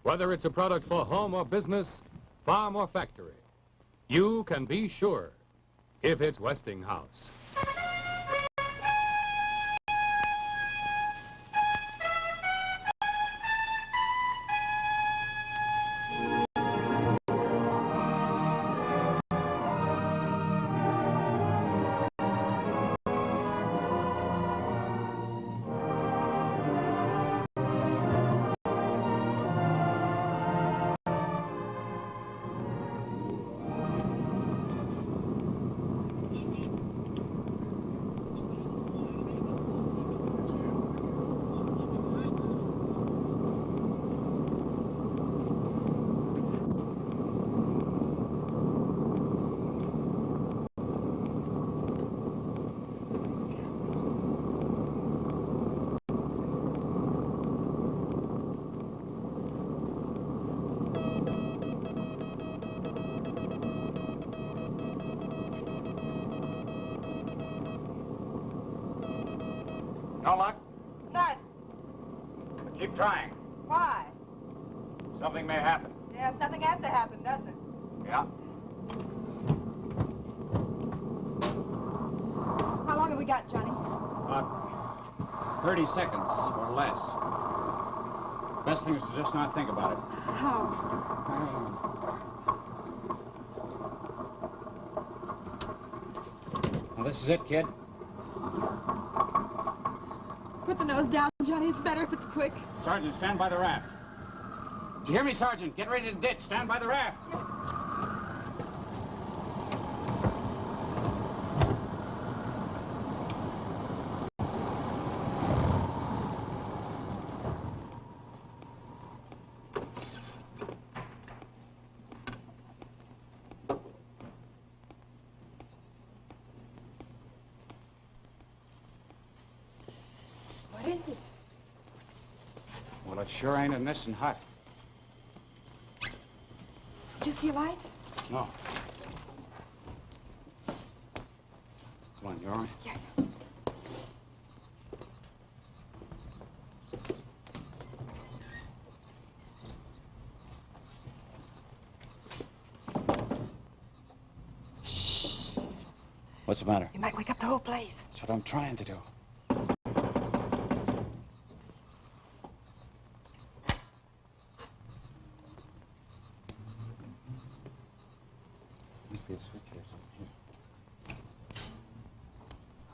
Whether it's a product for home or business, farm or factory, you can be sure if it's Westinghouse. No luck? None. Keep trying. Why? Something may happen. Yeah, something has to happen, doesn't it? Yeah. How long have we got, Johnny? About 30 seconds or less. Best thing is to just not think about it. How? Now, this is it, kid. Put the nose down, Johnny. It's better if it's quick. Sergeant, stand by the raft. Do you hear me, Sergeant? Get ready to ditch. Stand by the raft. Yes. What is it? Well, it sure ain't a missing hut. Did you see a light? No. Come on, you all right? Yeah. What's the matter? You might wake up the whole place. That's what I'm trying to do. Must be a switch here or something. Here.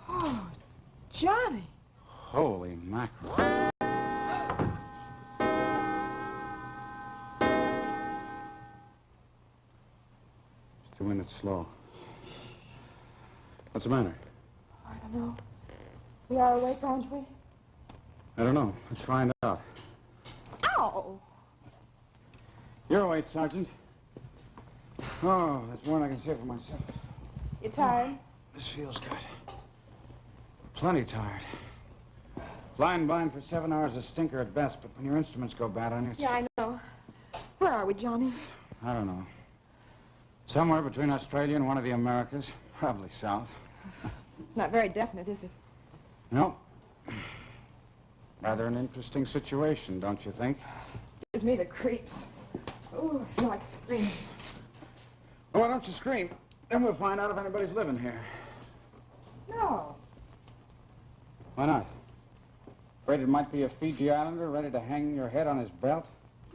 Oh, Johnny. Holy mackerel. It's 2 minutes slow. What's the matter? I don't know. We are awake, aren't we? I don't know. Let's find out. Ow! You're awake, Sergeant. Oh, that's more than I can say for myself. You tired? This feels good. Plenty tired. Flying blind for 7 hours is a stinker at best, but when your instruments go bad on you... Yeah, I know. Where are we, Johnny? I don't know. Somewhere between Australia and one of the Americas. Probably south. It's not very definite, is it? No. Rather an interesting situation, don't you think? Gives me the creeps. Oh, I feel like screaming. Well, why don't you scream? Then we'll find out if anybody's living here. No. Why not? Afraid it might be a Fiji Islander ready to hang your head on his belt?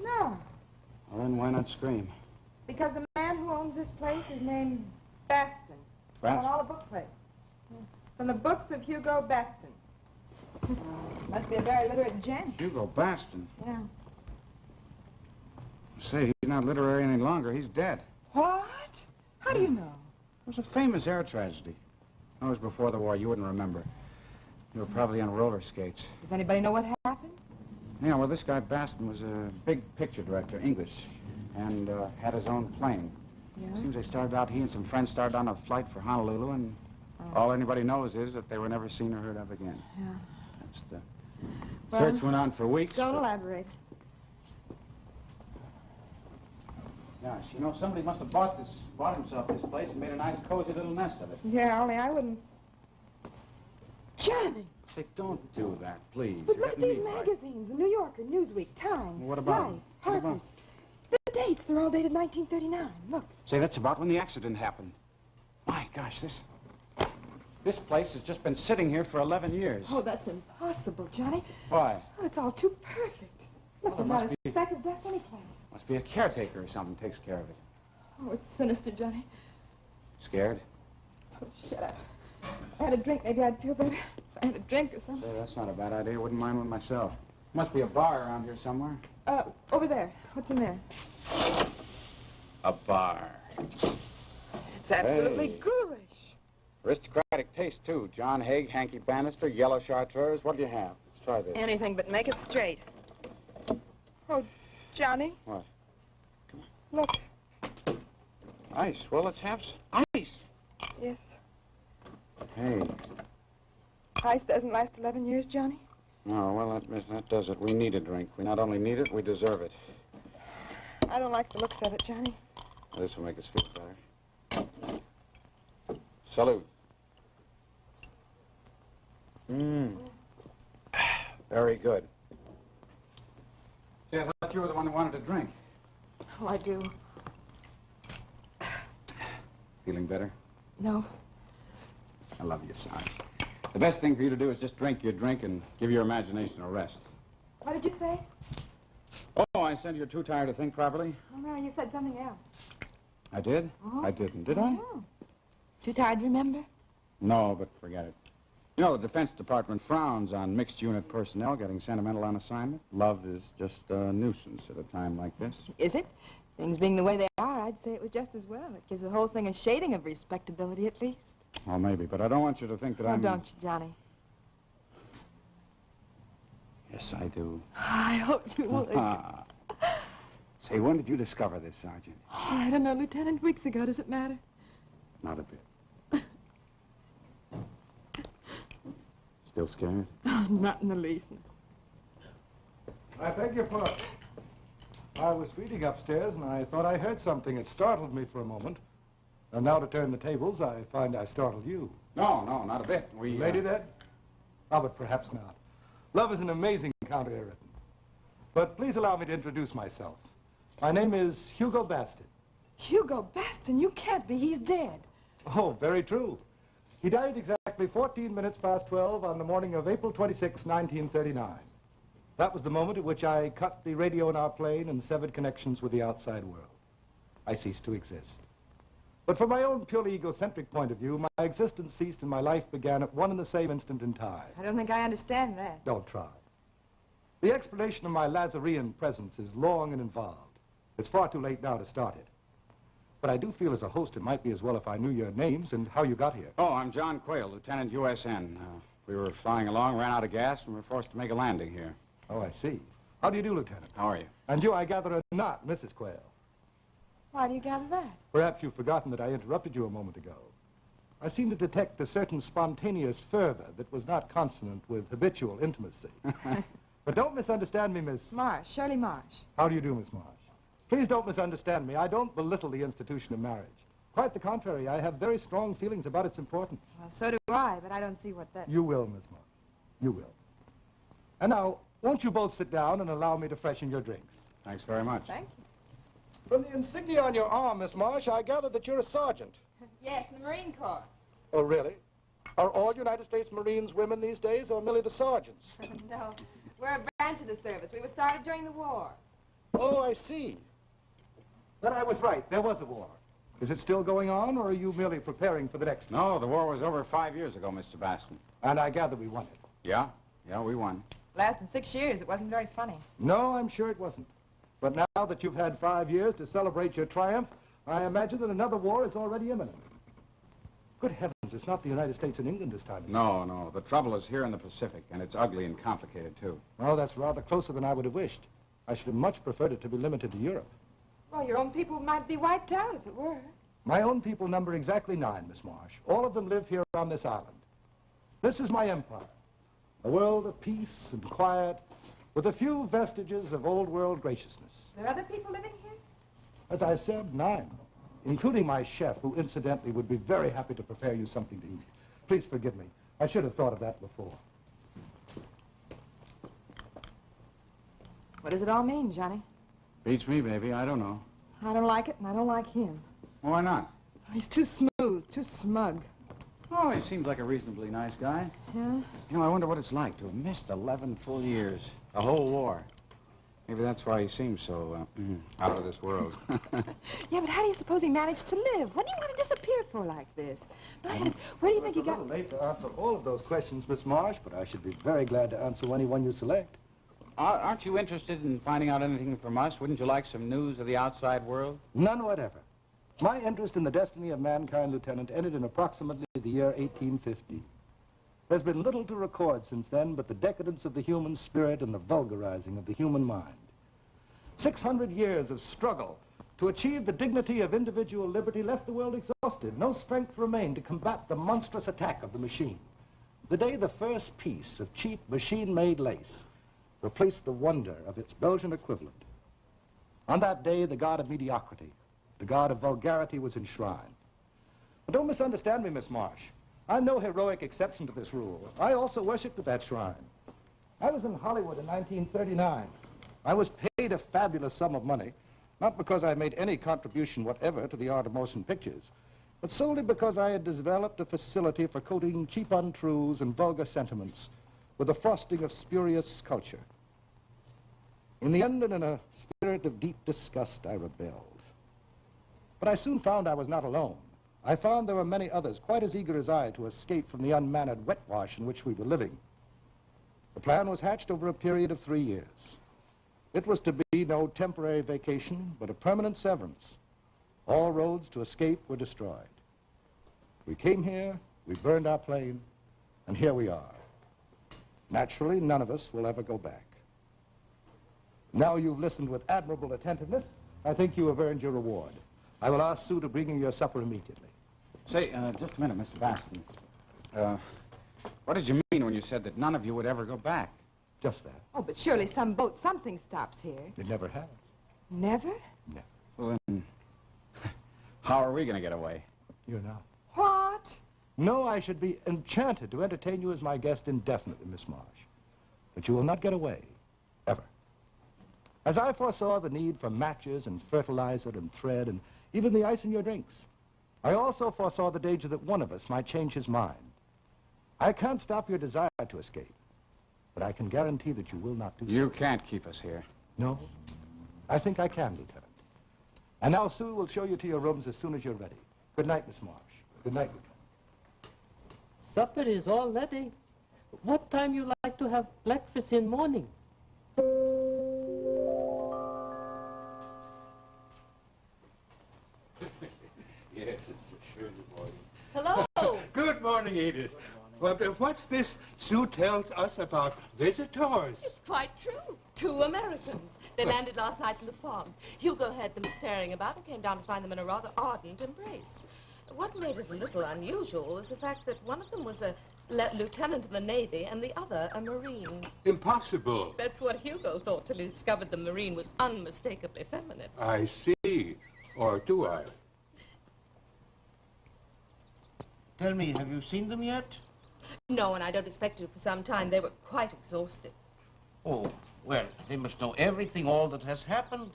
No. Well, then why not scream? Because the man who owns this place is named Baston. Baston? On all the book plates. From the books of Hugo Baston. Must be a very literate gent. Hugo Baston? Yeah. Say, he's not literary any longer. He's dead. What? How do you know? It was a famous air tragedy. That was before the war. You wouldn't remember. You were probably on roller skates. Does anybody know what happened? Yeah, well, this guy Baston was a big picture director, English, and had his own plane. Yeah? Seems they started out, he and some friends started on a flight for Honolulu, and all anybody knows is that they were never seen or heard of again. Yeah. That's the... Well, search went on for weeks. Don't but- elaborate. Gosh, you know, somebody must have bought himself this place and made a nice, cozy little nest of it. Yeah, only I wouldn't. Johnny! Say, don't do that, please. But You're look at getting these me frightened. magazines. The New Yorker, Newsweek, Time. Well, what about Life, them? Parker's. The dates, they're all dated 1939. Look. Say, that's about when the accident happened. My gosh, this place has just been sitting here for 11 years. Oh, that's impossible, Johnny. Why? Oh, it's all too perfect. Look, there's not a speck of dust anyplace. Must be a caretaker or something takes care of it. Oh, it's sinister, Johnny. Scared? Oh, shut up. If I had a drink, maybe I'd feel better. If I had a drink or something. Say, that's not a bad idea. Wouldn't mind one myself. Must be a bar around here somewhere. Over there. What's in there? A bar. It's absolutely ghoulish. Aristocratic taste, too. John Haig, Hanky Bannister, yellow chartreuse. What do you have? Let's try this. Anything but make it straight. Oh, Johnny. What? Look. Ice. Well, let's have some ice. Yes. Hey. Ice doesn't last 11 years, Johnny? No, well, that does it. We need a drink. We not only need it, we deserve it. I don't like the looks of it, Johnny. This will make us feel better. Salute. Very good. See, I thought you were the one that wanted to drink. Oh, I do. Feeling better? No. I love you, Sarge. The best thing for you to do is just drink your drink and give your imagination a rest. What did you say? Oh, I said you're too tired to think properly? Oh, no, you said something else. I did? I didn't, did I? No. Too tired to remember? No, but forget it. You know, the Defense Department frowns on mixed unit personnel getting sentimental on assignment. Love is just a nuisance at a time like this. Is it? Things being the way they are, I'd say it was just as well. It gives the whole thing a shading of respectability, at least. Well, maybe, but I don't want you to think that Oh, I'm... don't you, Johnny? Yes, I do. I hope you will. Say, when did you discover this, Sergeant? Oh, I don't know, Lieutenant. Weeks ago. Does it matter? Not a bit. Still scared? Oh, not in the least. I beg your pardon. I was reading upstairs, and I thought I heard something. It startled me for a moment. And now to turn the tables, I find I startled you. No, not a bit. Lady dead? Oh, but perhaps not. Love is an amazing counter-irritant. But please allow me to introduce myself. My name is Hugo Baston. Hugo Baston? You can't be. He's dead. Oh, very true. He died exactly 14 minutes past 12 on the morning of April 26, 1939. That was the moment at which I cut the radio in our plane and severed connections with the outside world. I ceased to exist. But from my own purely egocentric point of view, my existence ceased and my life began at one and the same instant in time. I don't think I understand that. Don't try. The explanation of my Lazarean presence is long and involved. It's far too late now to start it. But I do feel as a host it might be as well if I knew your names and how you got here. Oh, I'm John Quayle, Lieutenant USN. We were flying along, ran out of gas, and were forced to make a landing here. Oh, I see. How do you do, Lieutenant? How are you? And you, I gather, are not Mrs. Quayle. Why do you gather that? Perhaps you've forgotten that I interrupted you a moment ago. I seem to detect a certain spontaneous fervor that was not consonant with habitual intimacy. But don't misunderstand me, Miss... Marsh, Shirley Marsh. How do you do, Miss Marsh? Please don't misunderstand me. I don't belittle the institution of marriage. Quite the contrary. I have very strong feelings about its importance. Well, so do I, but I don't see what that... You will, Miss Marsh. You will. And now, won't you both sit down and allow me to freshen your drinks? Thanks very much. Thank you. From the insignia on your arm, Miss Marsh, I gather that you're a sergeant. Yes, the Marine Corps. Oh, really? Are all United States Marines women these days, or merely the sergeants? No, we're a branch of the service. We were started during the war. Oh, I see. Then I was right. There was a war. Is it still going on, or are you merely preparing for the next one? No, the war was over 5 years ago, Mr. Baston. And I gather we won it. Yeah, we won. Lasted 6 years. It wasn't very funny. No, I'm sure it wasn't. But now that you've had 5 years to celebrate your triumph, I imagine that another war is already imminent. Good heavens, it's not the United States and England this time. No. The trouble is here in the Pacific, and it's ugly and complicated, too. Oh, that's rather closer than I would have wished. I should have much preferred it to be limited to Europe. Well, your own people might be wiped out if it were. My own people number exactly 9, Miss Marsh. All of them live here on this island. This is my empire. A world of peace and quiet, with a few vestiges of old world graciousness. There are other people living here? As I said, 9, including my chef, who incidentally would be very happy to prepare you something to eat. Please forgive me. I should have thought of that before. What does it all mean, Johnny? Beats me, baby. I don't know. I don't like it, and I don't like him. Why not? He's too smooth, too smug. Oh, he seems like a reasonably nice guy. Yeah? You know, I wonder what it's like to have missed 11 full years. A whole war. Maybe that's why he seems so out of this world. Yeah, but how do you suppose he managed to live? What do you want to disappear for like this? Where do you think he got... It's a little late to answer all of those questions, Miss Marsh, but I should be very glad to answer any one you select. Aren't you interested in finding out anything from us? Wouldn't you like some news of the outside world? None whatever. My interest in the destiny of mankind, Lieutenant, ended in approximately the year 1850. There's been little to record since then but the decadence of the human spirit and the vulgarizing of the human mind. 600 years of struggle to achieve the dignity of individual liberty left the world exhausted. No strength remained to combat the monstrous attack of the machine. The day the first piece of cheap machine-made lace replaced the wonder of its Belgian equivalent. On that day, the god of mediocrity, the god of vulgarity, was enshrined. But don't misunderstand me, Miss Marsh. I'm no heroic exception to this rule. I also worshipped at that shrine. I was in Hollywood in 1939. I was paid a fabulous sum of money, not because I made any contribution whatever to the art of motion pictures, but solely because I had developed a facility for coating cheap untruths and vulgar sentiments with the frosting of spurious culture. In the end, and in a spirit of deep disgust, I rebelled. But I soon found I was not alone. I found there were many others quite as eager as I to escape from the unmannered wetwash in which we were living. The plan was hatched over a period of 3 years. It was to be no temporary vacation, but a permanent severance. All roads to escape were destroyed. We came here, we burned our plane, and here we are. Naturally, none of us will ever go back. Now you've listened with admirable attentiveness. I think you have earned your reward. I will ask Sue to bring you your supper immediately. Say, just a minute, Mr. Baston. What did you mean when you said that none of you would ever go back? Just that. Oh, but surely some boat, something stops here. It never has. Never? No. Well, then, how are we going to get away? You're not. What? No, I should be enchanted to entertain you as my guest indefinitely, Miss Marsh. But you will not get away. Ever. As I foresaw the need for matches and fertilizer and thread and even the ice in your drinks, I also foresaw the danger that one of us might change his mind. I can't stop your desire to escape, but I can guarantee that you will not do so. You can't keep us here. No? I think I can, Lieutenant. And now Sue will show you to your rooms as soon as you're ready. Good night, Miss Marsh. Good night, Lieutenant. Supper is all ready. What time you like to have breakfast in morning? Yes, it's a Shirley morning. Hello. Good morning, Edith. Well, what's this Sue tells us about visitors? It's quite true. 2 Americans. They landed last night in the fog. Hugo had them staring about and came down to find them in a rather ardent embrace. What made it a little unusual was the fact that one of them was a lieutenant of the Navy and the other a Marine. Impossible. That's what Hugo thought till he discovered the Marine was unmistakably feminine. I see. Or do I? Tell me, have you seen them yet? No, and I don't expect to for some time. They were quite exhausted. Oh, well, they must know everything, all that has happened.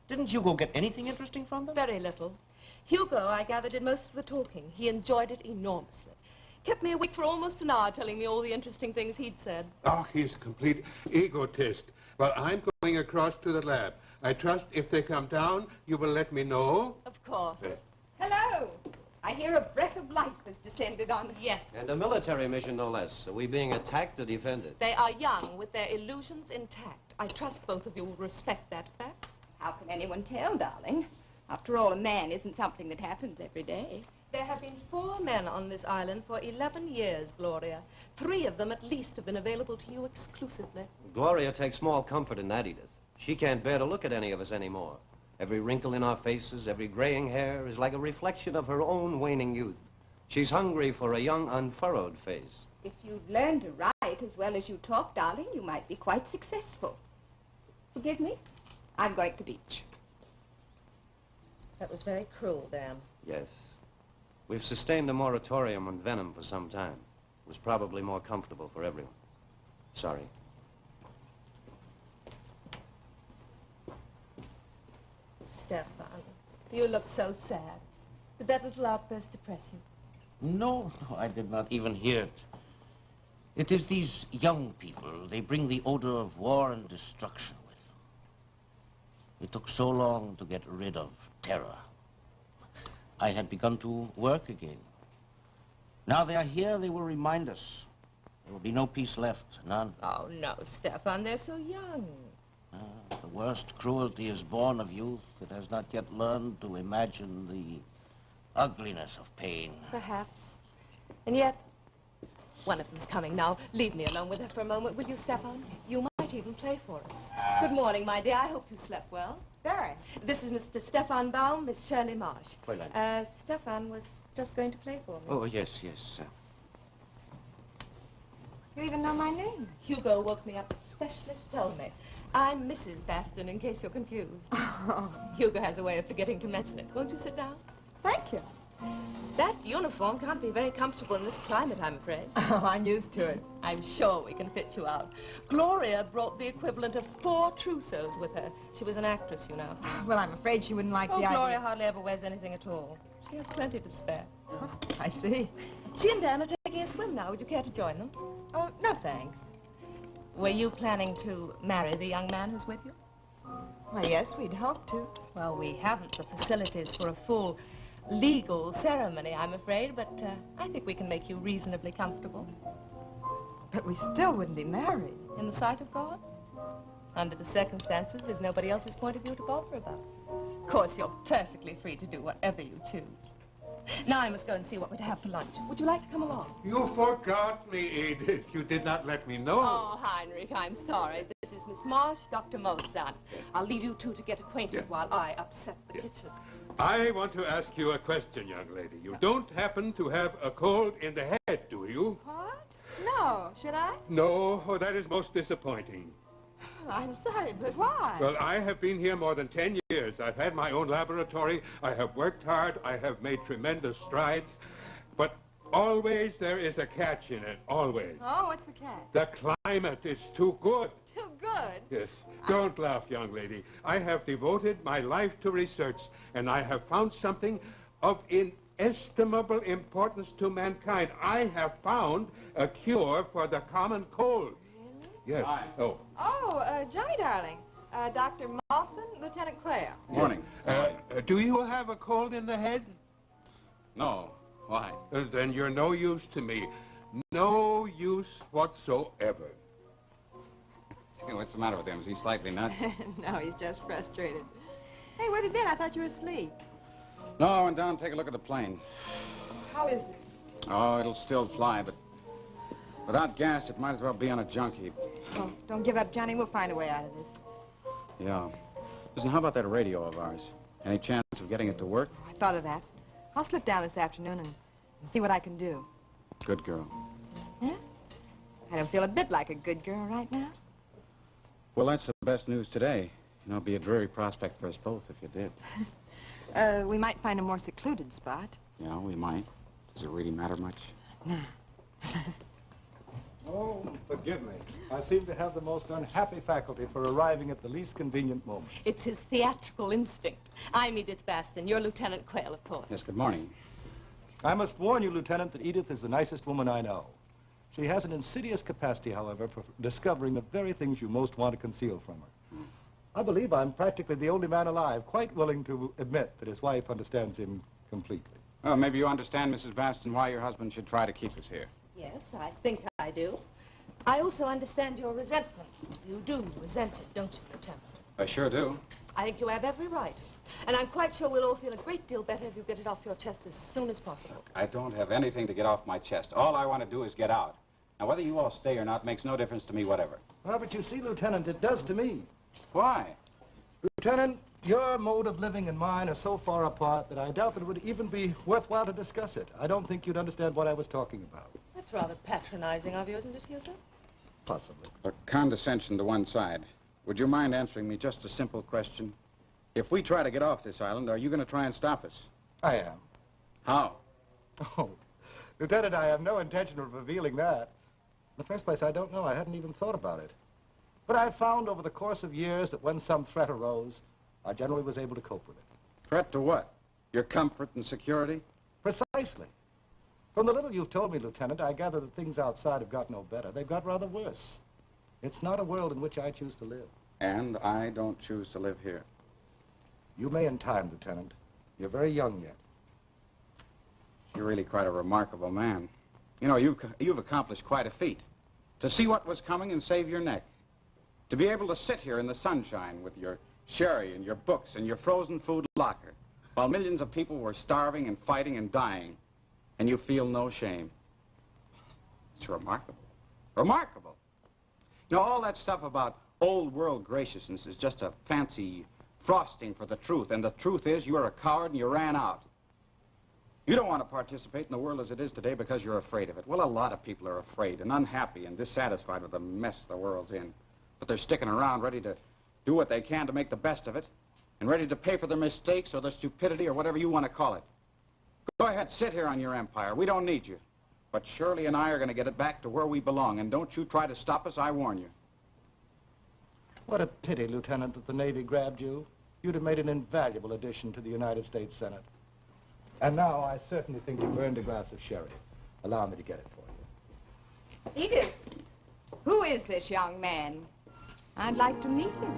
Didn't Hugo get anything interesting from them? Very little. Hugo, I gather, did most of the talking. He enjoyed it enormously. Kept me awake for almost an hour telling me all the interesting things he'd said. Oh, he's a complete egotist. Well, I'm going across to the lab. I trust if they come down, you will let me know. Of course. Hello. I hear a breath of life has descended on us. Yes. And a military mission, no less. Are we being attacked or defended? They are young, with their illusions intact. I trust both of you will respect that fact. How can anyone tell, darling? After all, a man isn't something that happens every day. There have been 4 men on this island for 11 years, Gloria. 3 of them at least have been available to you exclusively. Gloria takes small comfort in that, Edith. She can't bear to look at any of us anymore. Every wrinkle in our faces, every graying hair is like a reflection of her own waning youth. She's hungry for a young, unfurrowed face. If you'd learn to write as well as you talk, darling, you might be quite successful. Forgive me. I'm going to the beach. That was very cruel, Dan. Yes. We've sustained a moratorium on venom for some time. It was probably more comfortable for everyone. Sorry. Stefan, you look so sad. Did that little outburst depress you? No, I did not even hear it. It is these young people. They bring the odor of war and destruction with them. It took so long to get rid of terror. I had begun to work again. Now they are here, they will remind us. There will be no peace left, none. Oh, no, Stefan, they're so young. The worst cruelty is born of youth. It has not yet learned to imagine the ugliness of pain. Perhaps. And yet, one of them's coming now. Leave me alone with her for a moment, will you, Stefan? You might even play for us. Good morning, my dear. I hope you slept well. Very. This is Mr. Stefan Baum, Miss Shirley Marsh. Fräulein. Stefan was just going to play for me. Oh, yes, yes. You even know my name. Hugo woke me up especially to tell me. I'm Mrs. Baston, in case you're confused. Oh, Hugo has a way of forgetting to mention it. Won't you sit down? thank you. That uniform can't be very comfortable in this climate, I'm afraid. Oh, I'm used to it. I'm sure we can fit you out. Gloria brought the equivalent of 4 trousseaux with her. She was an actress, you know. Well, I'm afraid she wouldn't like Oh, the idea. Gloria hardly ever wears anything at all. She has plenty to spare. Oh, I see. She and Dan are taking a swim now. Would you care to join them? Oh, no thanks. Were you planning to marry the young man who's with you? Well, yes, we'd hope to. Well, we haven't the facilities for a full legal ceremony, I'm afraid, but I think we can make you reasonably comfortable. But we still wouldn't be married. In the sight of God? Under the circumstances, there's nobody else's point of view to bother about. Of course, you're perfectly free to do whatever you choose. Now I must go and see what we're to have for lunch. Would you like to come along? You forgot me, Edith. You did not let me know. Oh, Heinrich, I'm sorry. This is Miss Marsh, Dr. Mozart. I'll leave you two to get acquainted while I upset the kitchen. I want to ask you a question, young lady. You don't happen to have a cold in the head, do you? What? No, should I? No, oh, that is most disappointing. Well, I'm sorry, but why? Well, I have been here more than 10 years. I've had my own laboratory. I have worked hard. I have made tremendous strides. But always there is a catch in it, always. Oh, what's the catch? The climate is too good. Too good. Yes. Don't laugh, young lady. I have devoted my life to research, and I have found something of inestimable importance to mankind. I have found a cure for the common cold. Yes. Hi. Oh. Oh, Johnny, darling. Dr. Mawson, Lieutenant Clare. Morning. Do you have a cold in the head? No. Why? Then you're no use to me. No use whatsoever. Hey, what's the matter with him? Is he slightly nuts? No, he's just frustrated. Hey, where have you been? I thought you were asleep. No, I went down to take a look at the plane. How is it? Oh, it'll still fly, but without gas, it might as well be on a junk heap. Oh, don't give up, Johnny. We'll find a way out of this. Yeah. Listen, how about that radio of ours? Any chance of getting it to work? I thought of that. I'll slip down this afternoon and see what I can do. Good girl. Huh? I don't feel a bit like a good girl right now. Well, that's the best news today. You know, it'd be a dreary prospect for us both if you did. We might find a more secluded spot. Yeah, we might. Does it really matter much? No. Oh, forgive me. I seem to have the most unhappy faculty for arriving at the least convenient moment. It's his theatrical instinct. I'm Edith Baston. You're Lieutenant Quayle, of course. Yes, good morning. I must warn you, Lieutenant, that Edith is the nicest woman I know. She has an insidious capacity, however, for discovering the very things you most want to conceal from her. I believe I'm practically the only man alive quite willing to admit that his wife understands him completely. Well, maybe you understand, Mrs. Baston, why your husband should try to keep us here. Yes, I think I do. I also understand your resentment. You do resent it, don't you, Lieutenant? I sure do. I think you have every right. And I'm quite sure we'll all feel a great deal better if you get it off your chest as soon as possible. I don't have anything to get off my chest. All I want to do is get out. Now, whether you all stay or not makes no difference to me whatever. Well, but you see, Lieutenant, it does to me. Why? Lieutenant, your mode of living and mine are so far apart that I doubt that it would even be worthwhile to discuss it. I don't think you'd understand what I was talking about. That's rather patronizing of you, isn't it, Hugo? Possibly. Look, condescension to one side. Would you mind answering me just a simple question? If we try to get off this island, are you going to try and stop us? I am. How? Oh, Lieutenant, I have no intention of revealing that. In the first place, I don't know. I hadn't even thought about it. But I've found over the course of years that when some threat arose, I generally was able to cope with it. Threat to what? Your comfort and security? Precisely. From the little you've told me, Lieutenant, I gather that things outside have got no better. They've got rather worse. It's not a world in which I choose to live. And I don't choose to live here. You may in time, Lieutenant. You're very young yet. You're really quite a remarkable man. You know, you've accomplished quite a feat. To see what was coming and save your neck. To be able to sit here in the sunshine with your sherry and your books and your frozen food locker while millions of people were starving and fighting and dying, and you feel no shame. It's remarkable. Remarkable. You know, all that stuff about old world graciousness is just a fancy frosting for the truth, and the truth is you're a coward and you ran out. You don't want to participate in the world as it is today because you're afraid of it. Well, a lot of people are afraid and unhappy and dissatisfied with the mess the world's in. But they're sticking around ready to do what they can to make the best of it and ready to pay for their mistakes or their stupidity or whatever you want to call it. Go ahead, sit here on your empire. We don't need you. But Shirley and I are going to get it back to where we belong, and don't you try to stop us, I warn you. What a pity, Lieutenant, that the Navy grabbed you. You'd have made an invaluable addition to the United States Senate. And now I certainly think you've earned a glass of sherry. Allow me to get it for you. Edith, who is this young man? I'd like to meet him.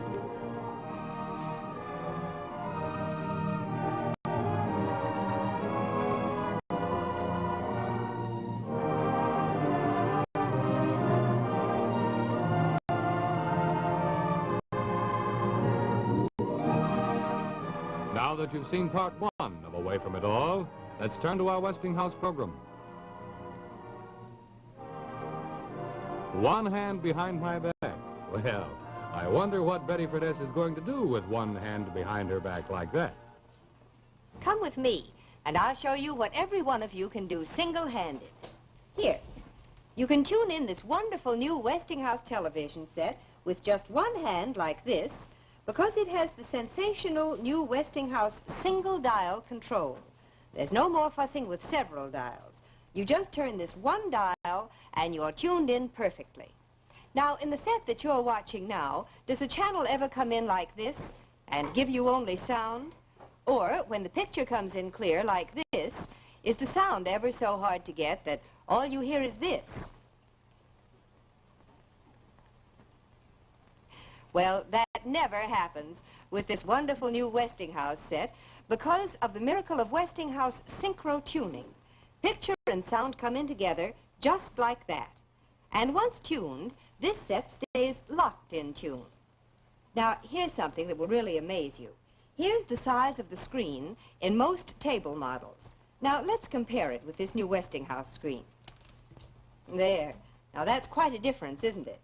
Now that you've seen part one of Away From It All, let's turn to our Westinghouse program. One hand behind my back. Well, I wonder what Betty Fredess is going to do with one hand behind her back like that. Come with me, and I'll show you what every one of you can do single-handed. Here, you can tune in this wonderful new Westinghouse television set with just one hand like this, because it has the sensational new Westinghouse single-dial control. There's no more fussing with several dials. You just turn this one dial, and you're tuned in perfectly. Now, in the set that you're watching now, does a channel ever come in like this and give you only sound? Or, when the picture comes in clear like this, is the sound ever so hard to get that all you hear is this? Well, that never happens with this wonderful new Westinghouse set because of the miracle of Westinghouse synchro tuning. Picture and sound come in together just like that. And once tuned, this set stays locked in tune. Now, here's something that will really amaze you. Here's the size of the screen in most table models. Now, let's compare it with this new Westinghouse screen. There. Now, that's quite a difference, isn't it?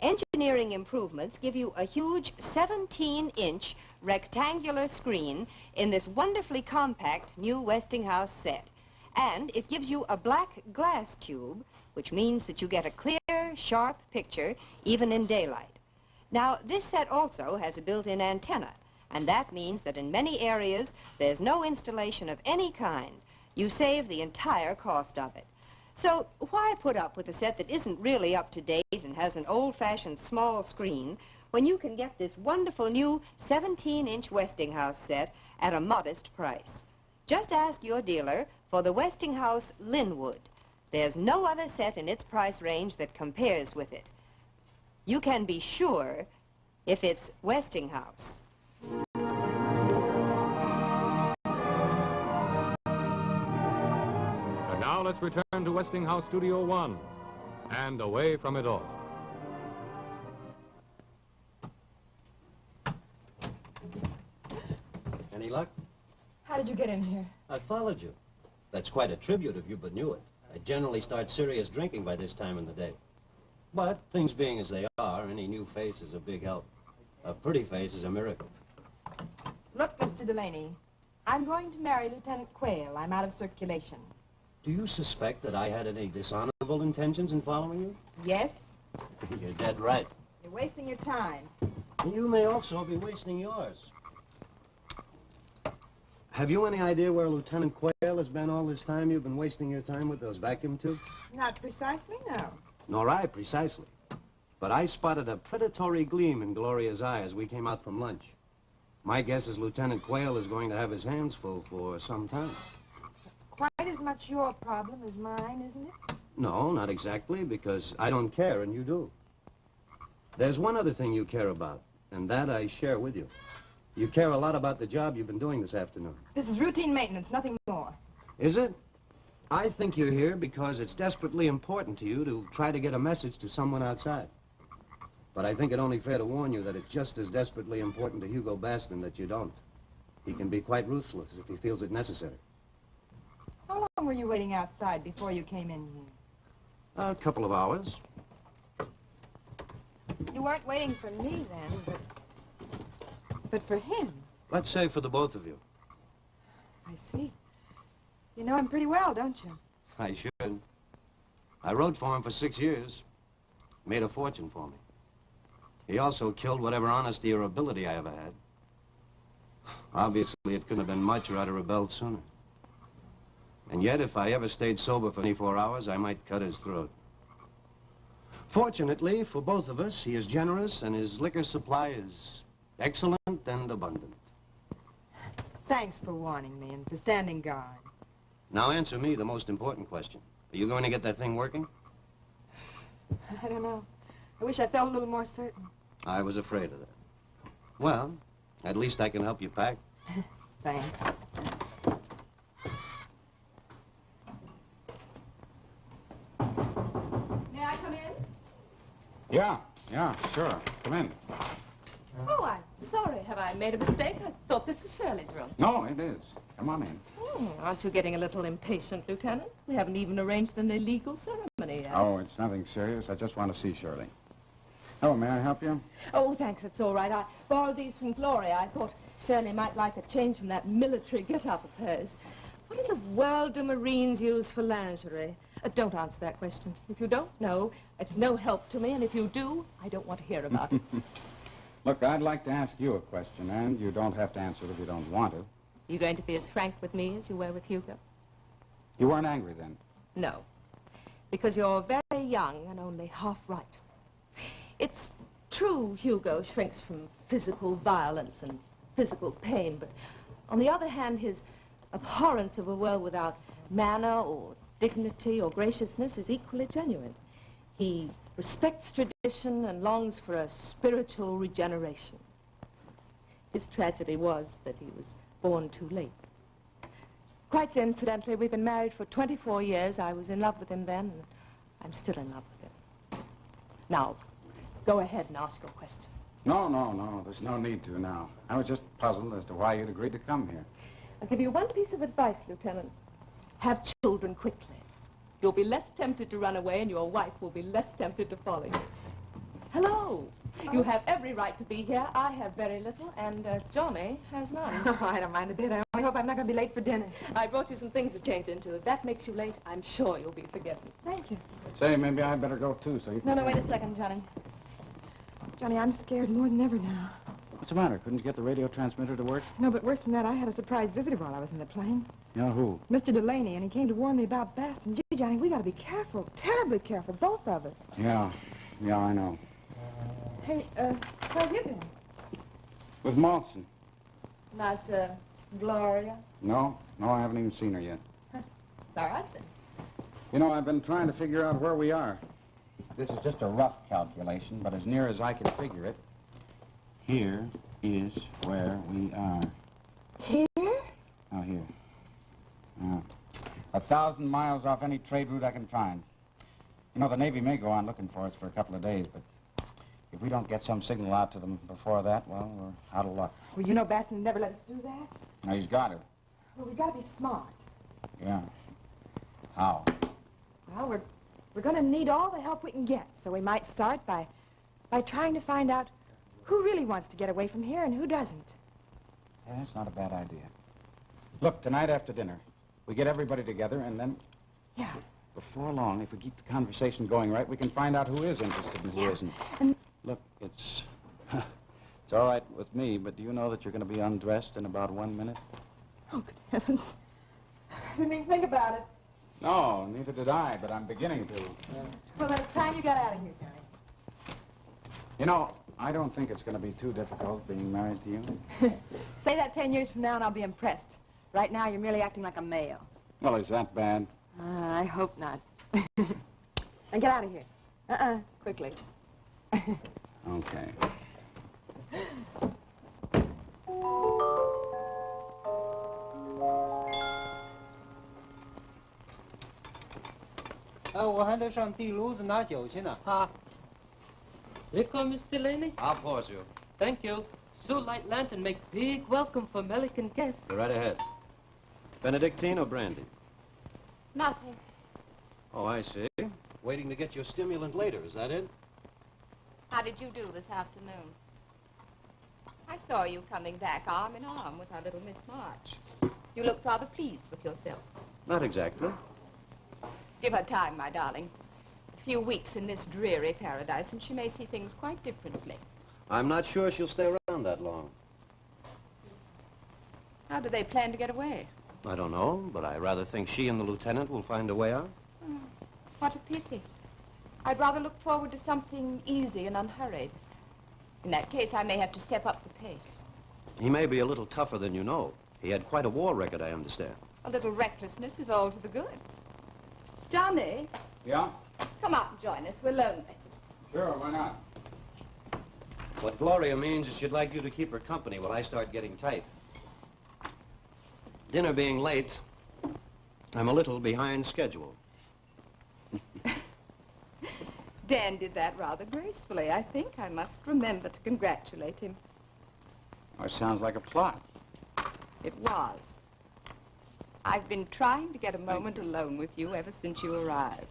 Engineering improvements give you a huge 17-inch rectangular screen in this wonderfully compact new Westinghouse set. And it gives you a black glass tube, which means that you get a clear, sharp picture even in daylight. Now, this set also has a built-in antenna, and that means that in many areas there's no installation of any kind. You save the entire cost of it. So why put up with a set that isn't really up to date and has an old-fashioned small screen when you can get this wonderful new 17-inch Westinghouse set at a modest price? Just ask your dealer for the Westinghouse Linwood. There's no other set in its price range that compares with it. You can be sure if it's Westinghouse. And now let's return to Westinghouse Studio 1 and Away From It All. Any luck? How did you get in here? I followed you. That's quite a tribute if you but knew it. I generally start serious drinking by this time in the day. But things being as they are, any new face is a big help. A pretty face is a miracle. Look, Mr. Delaney, I'm going to marry Lieutenant Quayle. I'm out of circulation. Do you suspect that I had any dishonorable intentions in following you? Yes? You're dead right. You're wasting your time. You may also be wasting yours. Have you any idea where Lieutenant Quayle has been all this time you've been wasting your time with those vacuum tubes? Not precisely, no. Nor I, precisely. But I spotted a predatory gleam in Gloria's eye as we came out from lunch. My guess is Lieutenant Quayle is going to have his hands full for some time. Quite as much your problem as mine, isn't it? No, not exactly, because I don't care and you do. There's one other thing you care about, and that I share with you. You care a lot about the job you've been doing this afternoon. This is routine maintenance, nothing more. Is it? I think you're here because it's desperately important to you to try to get a message to someone outside. But I think it only fair to warn you that it's just as desperately important to Hugo Baston that you don't. He can be quite ruthless if he feels it necessary. How long were you waiting outside before you came in here? A couple of hours. You weren't waiting for me then, but for him. Let's say for the both of you. I see. You know him pretty well, don't you? I should. I rode for him for 6 years. Made a fortune for me. He also killed whatever honesty or ability I ever had. Obviously, it couldn't have been much or I'd have rebelled sooner. And yet, if I ever stayed sober for 24 hours, I might cut his throat. Fortunately, for both of us, he is generous and his liquor supply is excellent and abundant. Thanks for warning me and for standing guard. Now answer me the most important question. Are you going to get that thing working? I don't know. I wish I felt a little more certain. I was afraid of that. Well, at least I can help you pack. Thanks. May I come in? Yeah, sure. Come in. Oh, I'm sorry. Have I made a mistake? I thought this was Shirley's room. No, it is. Come on in. Aren't you getting a little impatient, Lieutenant? We haven't even arranged an illegal ceremony yet. Oh, it's nothing serious. I just want to see Shirley. Oh, may I help you? Oh, thanks. It's all right. I borrowed these from Gloria. I thought Shirley might like a change from that military get-up of hers. What in the world do Marines use for lingerie? Don't answer that question. If you don't know, it's no help to me, and if you do, I don't want to hear about it. Look, I'd like to ask you a question, and you don't have to answer it if you don't want to. You going to be as frank with me as you were with Hugo? You weren't angry then? No, because you're very young and only half right. It's true Hugo shrinks from physical violence and physical pain, but on the other hand, his abhorrence of a world without manner or dignity or graciousness is equally genuine. He respects tradition and longs for a spiritual regeneration. His tragedy was that he was born too late. Quite incidentally, we've been married for 24 years. I was in love with him then, and I'm still in love with him. Now, go ahead and ask your question. No. There's no need to now. I was just puzzled as to why you'd agreed to come here. I'll give you one piece of advice, Lieutenant. Have children quickly. You'll be less tempted to run away, and your wife will be less tempted to follow you. Hello. You have every right to be here. I have very little, and Johnny has none. Oh, I don't mind a bit. I only hope I'm not going to be late for dinner. I brought you some things to change into. If that makes you late, I'm sure you'll be forgiven. Thank you. Say, maybe I'd better go too, so you can... No, wait a second, Johnny. Johnny, I'm scared more than ever now. What's the matter? Couldn't you get the radio transmitter to work? No, but worse than that, I had a surprise visitor while I was in the plane. Yeah, who? Mr. Delaney, and he came to warn me about Baston. Gee, Johnny, we got to be careful, terribly careful, both of us. Yeah, I know. Hey, how have you been? With Malson. Not, Gloria? No, I haven't even seen her yet. All right, then. You know, I've been trying to figure out where we are. This is just a rough calculation, but as near as I can figure it, here is where we are. Here? Oh, here. 1,000 miles off any trade route I can find. You know, the Navy may go on looking for us for a couple of days, but if we don't get some signal out to them before that, well, we're out of luck. Well, you know Baston never let us do that. Now, he's got to. Well, we got to be smart. Yeah. How? Well, we're going to need all the help we can get, so we might start by trying to find out who really wants to get away from here and who doesn't. Yeah, that's not a bad idea. Look, tonight after dinner, we get everybody together, and then... Yeah. Before long, if we keep the conversation going right, we can find out who is interested and who isn't. And... Look, it's all right with me, but do you know that you're going to be undressed in about 1 minute? Oh, good heavens. I didn't even think about it. No, neither did I, but I'm beginning to. Well, then it's time you got out of here, Johnny. You know, I don't think it's going to be too difficult being married to you. Say that 10 years from now and I'll be impressed. Right now, you're merely acting like a male. Well, is that bad? I hope not. Now get out of here. Quickly. Okay. Liquor, Miss Delaney? I'll pause you. Thank you. So light lantern make big welcome for American guests. Go right ahead. Benedictine or brandy? Nothing. Oh, I see. Waiting to get your stimulant later, is that it? How did you do this afternoon? I saw you coming back arm in arm with our little Miss March. You looked rather pleased with yourself. Not exactly. Give her time, my darling. A few weeks in this dreary paradise, and she may see things quite differently. I'm not sure she'll stay around that long. How do they plan to get away? I don't know, but I rather think she and the lieutenant will find a way out. Oh, what a pity. I'd rather look forward to something easy and unhurried. In that case, I may have to step up the pace. He may be a little tougher than you know. He had quite a war record, I understand. A little recklessness is all to the good. Johnny, Yeah? come out and join us. We're lonely. Sure, why not? What Gloria means is she'd like you to keep her company while I start getting tight. Dinner being late, I'm a little behind schedule. Dan did that rather gracefully. I think I must remember to congratulate him. Oh, it sounds like a plot. It was. I've been trying to get a moment alone with you ever since you arrived.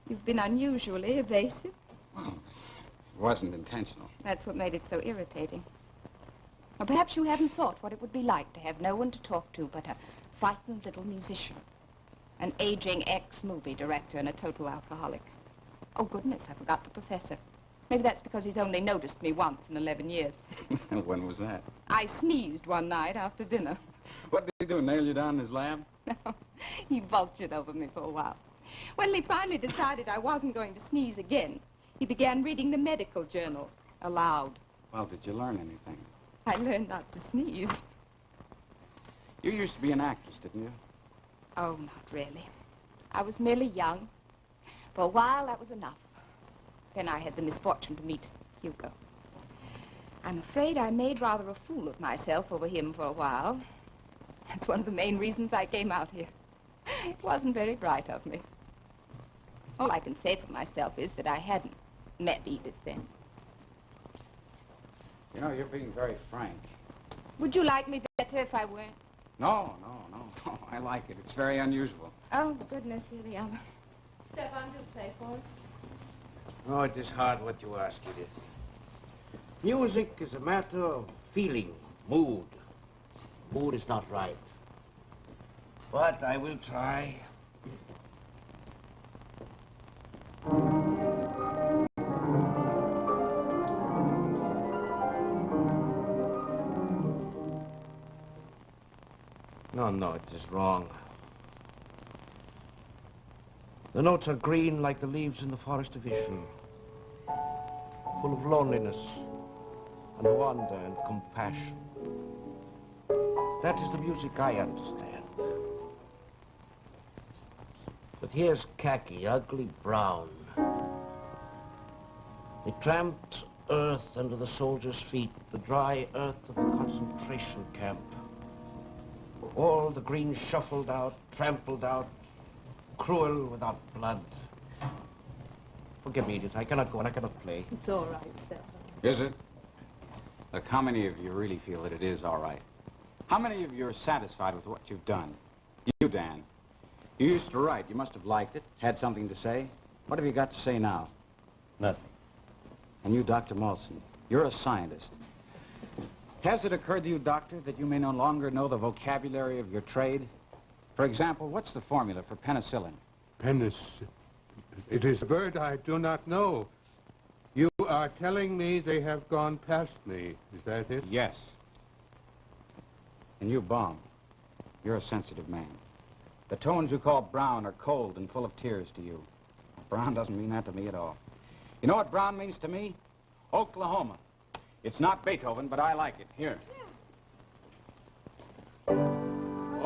You've been unusually evasive. Well, it wasn't intentional. That's what made it so irritating. Or perhaps you haven't thought what it would be like to have no one to talk to but a frightened little musician, an aging ex-movie director, and a total alcoholic. Oh, goodness, I forgot the professor. Maybe that's because he's only noticed me once in 11 years. When was that? I sneezed one night after dinner. What did he do, nail you down in his lab? No, he vultured over me for a while. When he finally decided I wasn't going to sneeze again, he began reading the medical journal aloud. Well, did you learn anything? I learned not to sneeze. You used to be an actress, didn't you? Oh, not really. I was merely young. For a while, that was enough. Then I had the misfortune to meet Hugo. I'm afraid I made rather a fool of myself over him for a while. That's one of the main reasons I came out here. It wasn't very bright of me. All I can say for myself is that I hadn't met Edith then. You know, you're being very frank. Would you like me better if I weren't? No. I like it. It's very unusual. Oh, goodness, here they are. Stefan, do play for us. Oh, it is hard what you ask, Edith. Music is a matter of feeling, mood. Mood is not right. But I will try. No, it is wrong. The notes are green like the leaves in the forest of Ishmael, full of loneliness and wonder and compassion. That is the music I understand. But here's khaki, ugly brown. They tramped earth under the soldiers' feet, the dry earth of the concentration camp. All the green shuffled out, trampled out, cruel without blood. Forgive me, Edith. I cannot go and I cannot play. It's all right, Stefan. Is it? Look, how many of you really feel that it is all right? How many of you are satisfied with what you've done? You, Dan. You used to write. You must have liked it, had something to say. What have you got to say now? Nothing. And you, Dr. Molson, you're a scientist. Has it occurred to you, Doctor, that you may no longer know the vocabulary of your trade? For example, what's the formula for penicillin? It is a word I do not know. You are telling me they have gone past me. Is that it? Yes. And you, Baum, you're a sensitive man. The tones you call brown are cold and full of tears to you. Brown doesn't mean that to me at all. You know what brown means to me? Oklahoma. It's not Beethoven, but I like it. Here.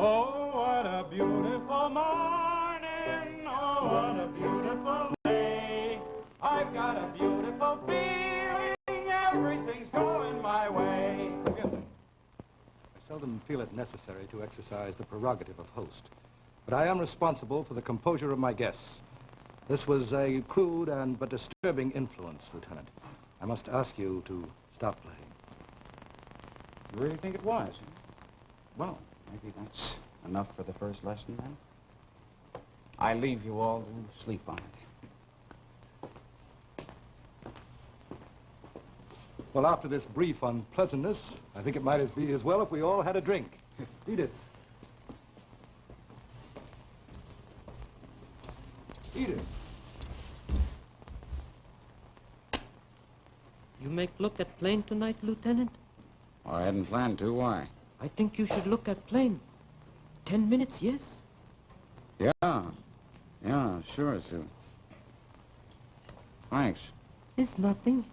Oh, what a beautiful morning. Oh, what a beautiful day. I've got a beautiful feeling. Everything's going my way. Forgive me. I seldom feel it necessary to exercise the prerogative of host, but I am responsible for the composure of my guests. This was a crude but disturbing influence, Lieutenant. I must ask you to stop playing. You really think it was? Well, maybe that's enough for the first lesson, then. I leave you all to sleep on it. Well, after this brief unpleasantness, I think it might be as well if we all had a drink. Edith. Edith. You make look at plane tonight, Lieutenant? Well, I hadn't planned to. Why? I think you should look at plane. 10 minutes, yes? Yeah. Yeah, sure, Sue. Thanks. It's nothing.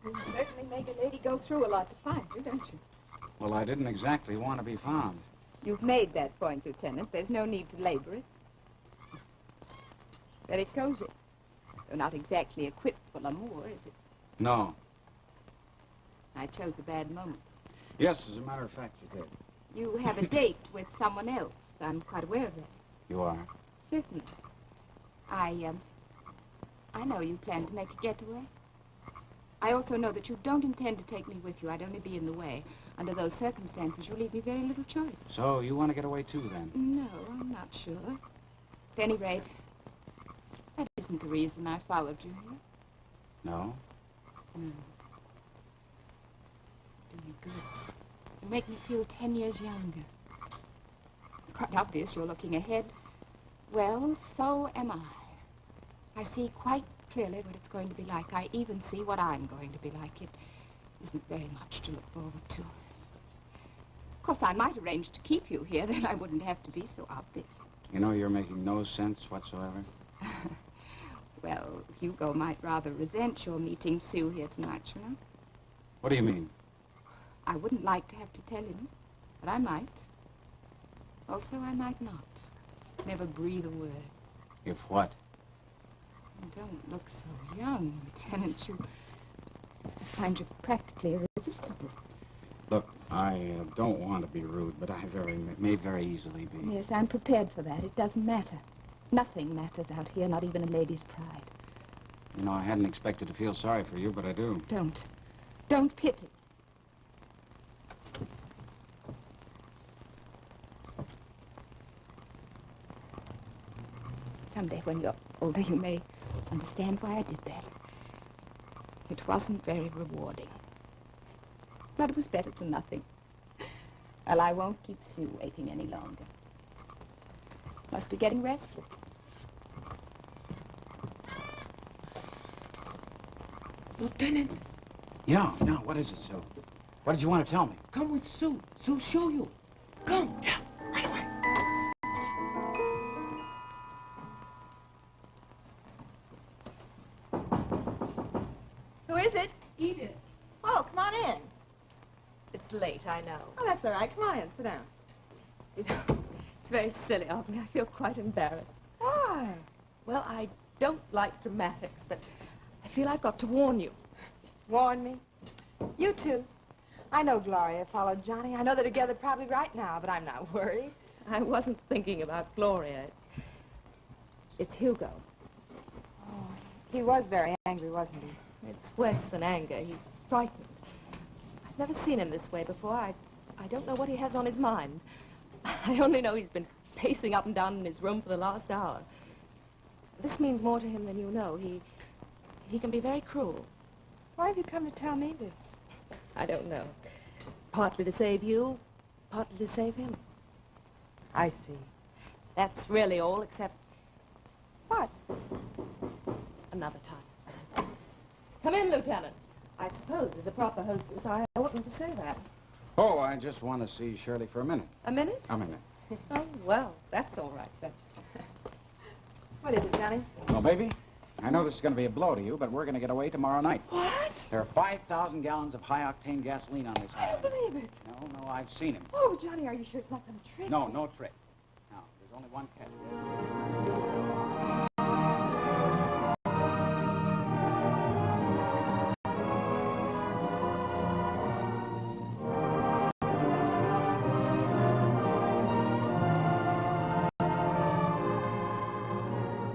You certainly make a lady go through a lot to find you, don't you? Well, I didn't exactly want to be found. You've made that point, Lieutenant. There's no need to labor it. Very cozy. Though not exactly equipped for l'amour, is it? No. I chose a bad moment. Yes, as a matter of fact, you did. You have a date with someone else. I'm quite aware of that. You are? Certainly. I know you plan to make a getaway. I also know that you don't intend to take me with you. I'd only be in the way. Under those circumstances, you leave me very little choice. So you want to get away too, then? No, I'm not sure. At any rate, that isn't the reason I followed you here. No? No. Do you good. You make me feel 10 years younger. It's quite obvious you're looking ahead. Well, so am I. I see quite clearly what it's going to be like. I even see what I'm going to be like. It isn't very much to look forward to. Of course, I might arrange to keep you here, then I wouldn't have to be so obvious. You know, you're making no sense whatsoever. Well, Hugo might rather resent your meeting Sue here tonight, you know. What do you mean? I wouldn't like to have to tell him, but I might. Also, I might not. Never breathe a word. If what? Don't look so young, Lieutenant. I find you practically irresistible. Look, I don't want to be rude, but I may very easily be. Yes, I'm prepared for that. It doesn't matter. Nothing matters out here, not even a lady's pride. You know, I hadn't expected to feel sorry for you, but I do. Don't. Don't pity. Someday when you're older, you may understand why I did that. It wasn't very rewarding. But it was better than nothing. Well, I won't keep Sue waiting any longer. Must be getting restless. Lieutenant, Yeah, what is it, Sue? What did you want to tell me? come with Sue. Sue, show you. Come. Yeah, right away. Who is it? Edith. Oh, come on in. It's late, I know. Oh, that's all right. Come on in. Sit down. You know, it's very silly of me. I feel quite embarrassed. Why? Well, I don't like dramatics, but I feel I've got to warn you. Warn me. You too. I know Gloria followed Johnny. I know they're together probably right now, but I'm not worried. I wasn't thinking about Gloria. It's Hugo. Oh, he was very angry, wasn't he? It's worse than anger. He's frightened. I've never seen him this way before. I don't know what he has on his mind. I only know he's been pacing up and down in his room for the last hour. This means more to him than you know. He can be very cruel. Why have you come to tell me this? I don't know. Partly to save you, partly to save him. I see. That's really all, except What? another time. Come in, Lieutenant. I suppose, as a proper hostess, I oughtn't to say that. Oh, I just want to see Shirley for a minute. A minute? A minute. Oh, well, that's all right, then. What is it, Johnny? Well, baby, I know this is going to be a blow to you, but we're going to get away tomorrow night. What? There are 5,000 gallons of high-octane gasoline on this I island. don't believe it. No, I've seen him. Oh, Johnny, are you sure it's not some trick? No, no trick. Now, there's only one catch.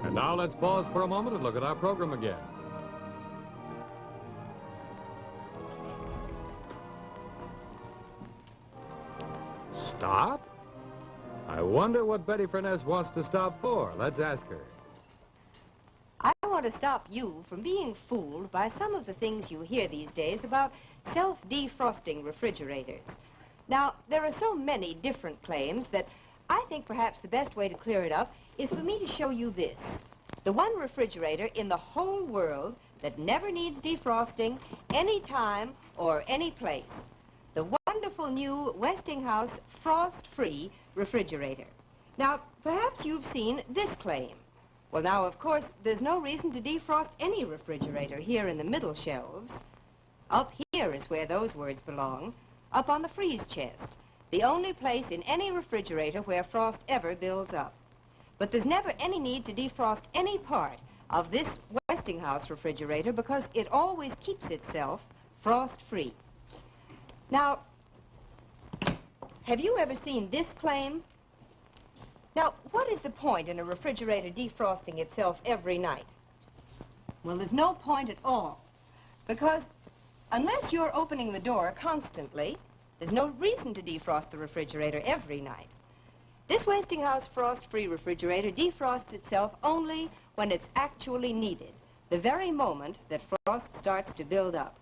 And now let's pause for a moment and look at our program again. Stop? I wonder what Betty Furness wants to stop for. Let's ask her. I want to stop you from being fooled by some of the things you hear these days about self-defrosting refrigerators. Now, there are so many different claims that I think perhaps the best way to clear it up is for me to show you this. The one refrigerator in the whole world that never needs defrosting any time or any place. The wonderful new Westinghouse frost-free refrigerator. Now, perhaps you've seen this claim. Well, now, of course, there's no reason to defrost any refrigerator here in the middle shelves. Up here is where those words belong, up on the freeze chest, the only place in any refrigerator where frost ever builds up. But there's never any need to defrost any part of this Westinghouse refrigerator because it always keeps itself frost-free. Now, have you ever seen this claim? Now, what is the point in a refrigerator defrosting itself every night? Well, there's no point at all, because unless you're opening the door constantly, there's no reason to defrost the refrigerator every night. This Westinghouse frost-free refrigerator defrosts itself only when it's actually needed, the very moment that frost starts to build up.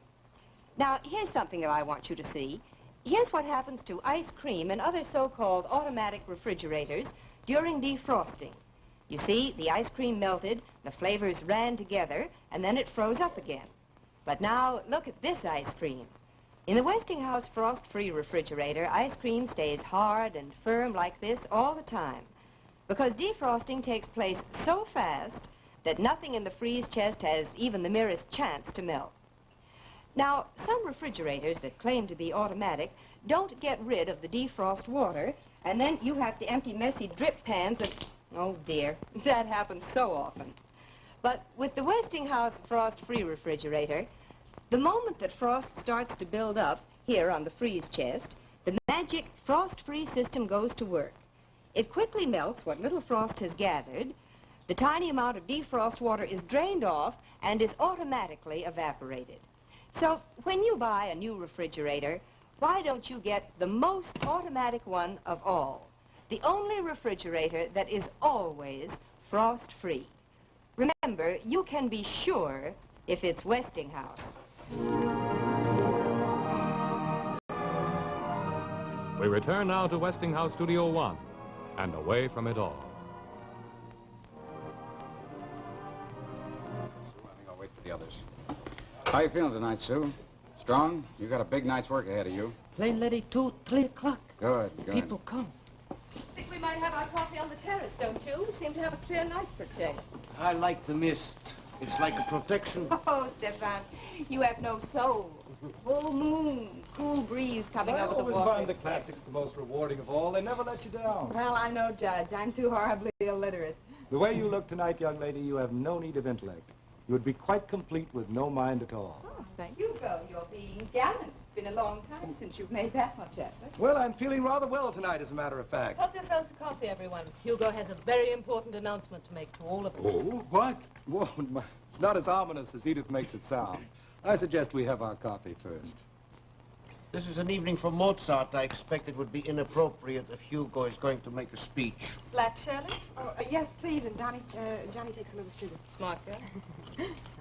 Now, here's something that I want you to see. Here's what happens to ice cream and other so-called automatic refrigerators during defrosting. You see, the ice cream melted, the flavors ran together, and then it froze up again. But now, look at this ice cream. In the Westinghouse frost-free refrigerator, ice cream stays hard and firm like this all the time, because defrosting takes place so fast that nothing in the freeze chest has even the merest chance to melt. Now, some refrigerators that claim to be automatic don't get rid of the defrost water, and then you have to empty messy drip pans and... Oh, dear, that happens so often. But with the Westinghouse frost-free refrigerator, the moment that frost starts to build up here on the freeze chest, the magic frost-free system goes to work. It quickly melts what little frost has gathered. The tiny amount of defrost water is drained off and is automatically evaporated. So when you buy a new refrigerator, why don't you get the most automatic one of all? The only refrigerator that is always frost-free. Remember, you can be sure if it's Westinghouse. We return now to Westinghouse Studio 1 and away from it all. Sue, I think I'll wait for the others. How you feeling tonight, Sue? Strong? You got a big night's work ahead of you. Plane ready 3 o'clock. Good, good. People come. I think we might have our coffee on the terrace, don't you? We seem to have a clear night for a change. I like the mist. It's like a protection. Oh, Stefan, you have no soul. Full moon, cool breeze coming over the I always water. find the classics the most rewarding of all. They never let you down. Well, I'm no judge. I'm too horribly illiterate. The way you look tonight, young lady, you have no need of intellect. You would be quite complete with no mind at all. Oh, thank you, Hugo. You're being gallant. It's been a long time since you've made that much effort. Well, I'm feeling rather well tonight, as a matter of fact. Help yourselves to coffee, everyone. Hugo has a very important announcement to make to all of us. Oh, what? Well, it's not as ominous as Edith makes it sound. I suggest we have our coffee first. This is an evening for Mozart. I expect it would be inappropriate if Hugo is going to make a speech. Black Shirley? Oh, yes, please, and Johnny takes a little sugar. Smart girl.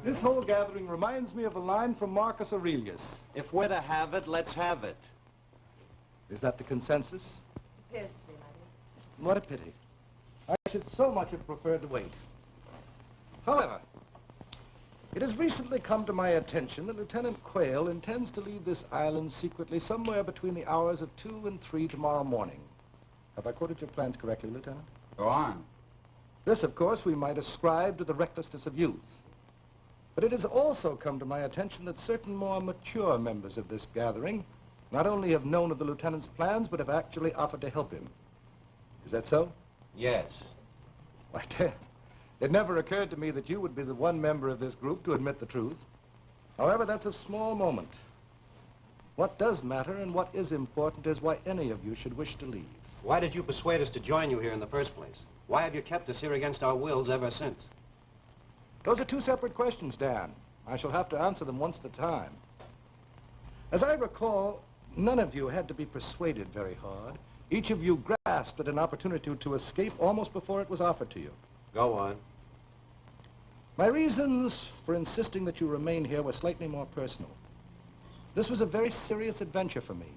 This whole gathering reminds me of a line from Marcus Aurelius. If we're to have it, let's have it. Is that the consensus? Appears to be, my dear. What a pity. I should so much have preferred to wait. However, it has recently come to my attention that Lieutenant Quayle intends to leave this island secretly somewhere between the hours of 2 and 3 tomorrow morning. Have I quoted your plans correctly, Lieutenant? Go on. This, of course, we might ascribe to the recklessness of youth. But it has also come to my attention that certain more mature members of this gathering not only have known of the lieutenant's plans, but have actually offered to help him. Is that so? Yes. Why, it never occurred to me that you would be the one member of this group to admit the truth. However, that's a small moment. What does matter and what is important is why any of you should wish to leave. Why did you persuade us to join you here in the first place? Why have you kept us here against our wills ever since? Those are two separate questions, Dan. I shall have to answer them once at a time. As I recall, none of you had to be persuaded very hard. Each of you grasped at an opportunity to escape almost before it was offered to you. Go on. My reasons for insisting that you remain here were slightly more personal. This was a very serious adventure for me.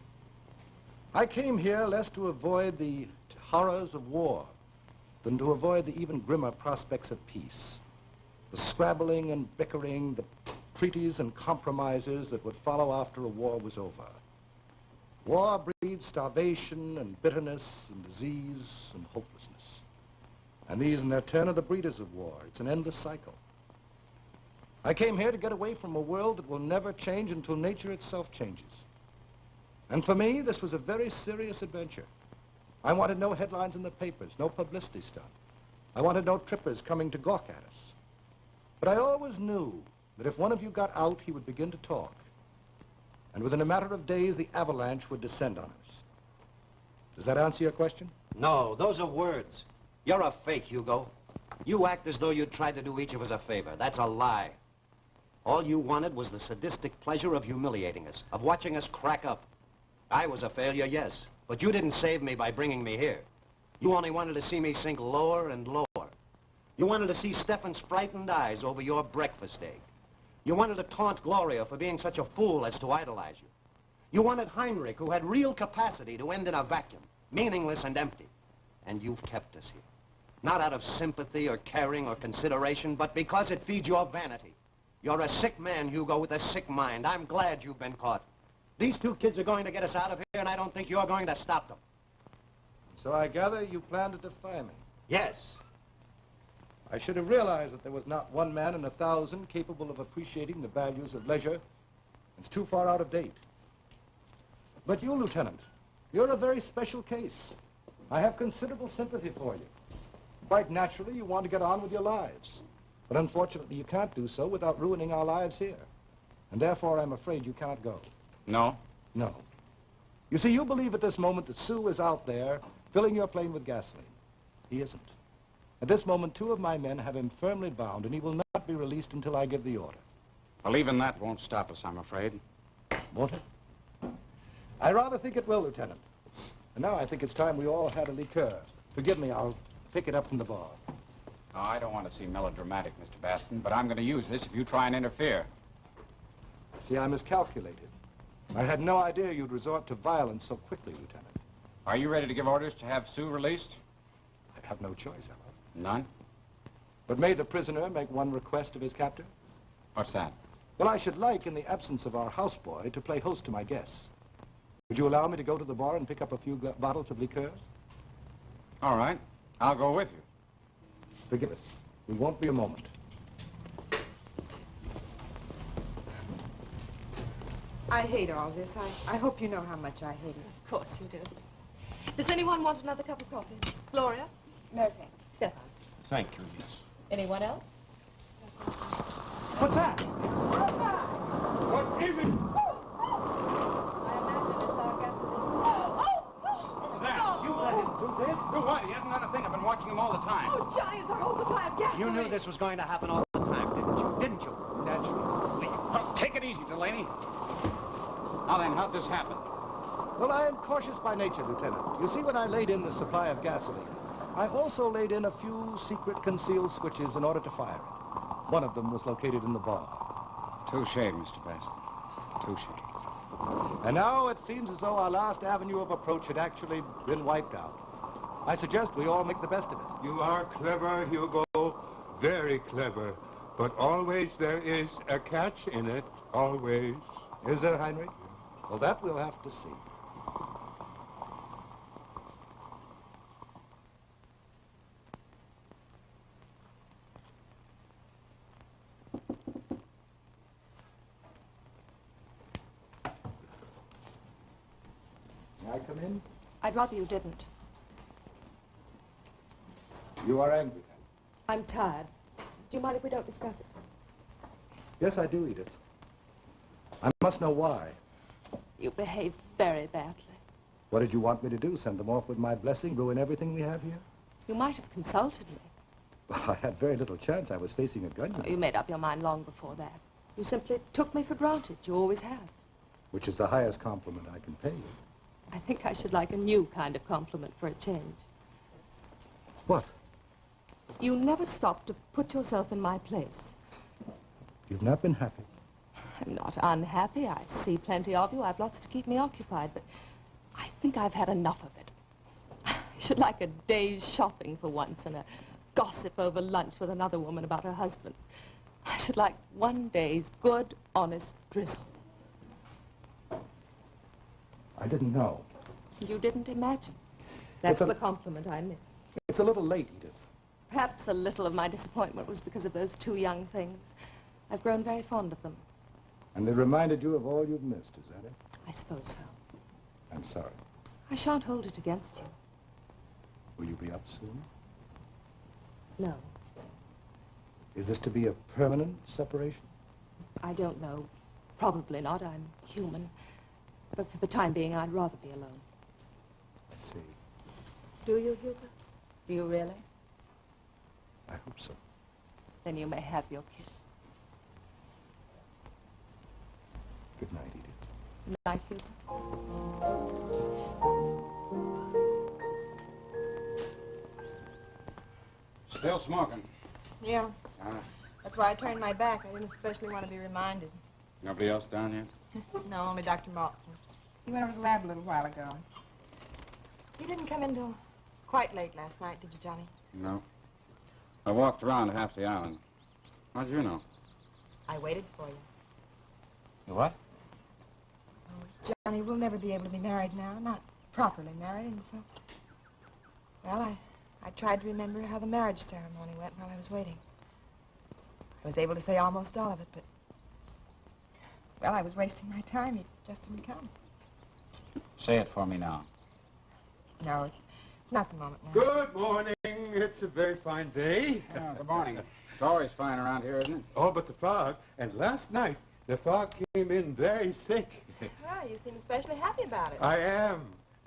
I came here less to avoid the horrors of war than to avoid the even grimmer prospects of peace. The scrabbling and bickering, the treaties and compromises that would follow after a war was over. War breeds starvation and bitterness and disease and hopelessness. And these in their turn are the breeders of war. It's an endless cycle. I came here to get away from a world that will never change until nature itself changes. And for me, this was a very serious adventure. I wanted no headlines in the papers, no publicity stunt. I wanted no trippers coming to gawk at us. But I always knew that if one of you got out, he would begin to talk. And within a matter of days, the avalanche would descend on us. Does that answer your question? No, those are words. You're a fake, Hugo. You act as though you tried to do each of us a favor. That's a lie. All you wanted was the sadistic pleasure of humiliating us, of watching us crack up. I was a failure, yes, but you didn't save me by bringing me here. You only wanted to see me sink lower and lower. You wanted to see Stefan's frightened eyes over your breakfast egg. You wanted to taunt Gloria for being such a fool as to idolize you. You wanted Heinrich, who had real capacity, to end in a vacuum, meaningless and empty. And you've kept us here. Not out of sympathy or caring or consideration, but because it feeds your vanity. You're a sick man, Hugo, with a sick mind. I'm glad you've been caught. These two kids are going to get us out of here, and I don't think you're going to stop them. So I gather you plan to defy me. Yes. I should have realized that there was not one man in 1,000 capable of appreciating the values of leisure. It's too far out of date. But you, Lieutenant, you're a very special case. I have considerable sympathy for you. Quite naturally, you want to get on with your lives. But unfortunately, you can't do so without ruining our lives here. And therefore, I'm afraid you can't go. No? No. You see, you believe at this moment that Sue is out there filling your plane with gasoline. He isn't. At this moment, 2 of my men have him firmly bound, and he will not be released until I give the order. Well, even that won't stop us, I'm afraid. Won't it? I rather think it will, Lieutenant. And now I think it's time we all had a liqueur. Forgive me, I'll pick it up from the bar. No, I don't want to seem melodramatic, Mr. Baston, but I'm going to use this if you try and interfere. See, I miscalculated. I had no idea you'd resort to violence so quickly, Lieutenant. Are you ready to give orders to have Sue released? I have no choice, am I? None? But may the prisoner make one request of his captor? What's that? Well, I should like, in the absence of our houseboy, to play host to my guests. Would you allow me to go to the bar and pick up a few bottles of liqueur? All right. I'll go with you. Forgive us. We won't be a moment. I hate all this. I hope you know how much I hate it. Of course you do. Does anyone want another cup of coffee? Gloria? No, thanks. Stefan? Thank you, yes. Anyone else? What's that? What is it? What was that? You let him do this? Do what? He hasn't done a thing. I've been watching him all the time. Oh, Johnny, it's our whole supply of gas. You knew this was going to happen all the time, didn't you? Didn't you? Naturally. Oh, take it easy, Delaney. Now then, how'd this happen? Well, I am cautious by nature, Lieutenant. You see, when I laid in the supply of gasoline, I also laid in a few secret concealed switches in order to fire it. One of them was located in the bar. Touche, Mr. Baston. Touche. And now it seems as though our last avenue of approach had actually been wiped out. I suggest we all make the best of it. You are clever, Hugo. Very clever. But always there is a catch in it. Always. Is there, Heinrich? Well, that we'll have to see. May I come in? I'd rather you didn't. You are angry, then? I'm tired. Do you mind if we don't discuss it? Yes, I do, Edith. I must know why. You behaved very badly. What did you want me to do? Send them off with my blessing, ruin everything we have here? You might have consulted me. Well, I had very little chance. I was facing a gun. Oh, you made up your mind long before that. You simply took me for granted. You always have. Which is the highest compliment I can pay you. I think I should like a new kind of compliment for a change. What? You never stopped to put yourself in my place. You've not been happy. I'm not unhappy. I see plenty of you. I've lots to keep me occupied, but I think I've had enough of it. I should like a day's shopping for once and a gossip over lunch with another woman about her husband. I should like one day's good, honest drizzle. I didn't know. You didn't imagine. That's the compliment I missed. It's a little late, Edith. Perhaps a little of my disappointment was because of those two young things. I've grown very fond of them. And they reminded you of all you've missed, is that it? I suppose so. I'm sorry. I shan't hold it against you. Will you be up soon? No. Is this to be a permanent separation? I don't know. Probably not. I'm human. But for the time being, I'd rather be alone. I see. Do you, Hugo? Do you really? I hope so. Then you may have your kiss. Good night, Edith. Good night, Hugo. Still smoking. Yeah. That's why I turned my back. I didn't especially want to be reminded. Nobody else down yet? No, only Dr. Maltson. He went over to the lab a little while ago. You didn't come in till quite late last night, did you, Johnny? No. I walked around half the island. How'd you know? I waited for you. You what? Oh, Johnny, we'll never be able to be married now. Not properly married, and so... Well, I tried to remember how the marriage ceremony went while I was waiting. I was able to say almost all of it, but... Well, I was wasting my time. He just didn't come. Say it for me now. No, it's not the moment now. Good morning. It's a very fine day. Oh, good morning. It's always fine around here, isn't it? Oh, but the fog. And last night, the fog came in very thick. Well, you seem especially happy about it. I am.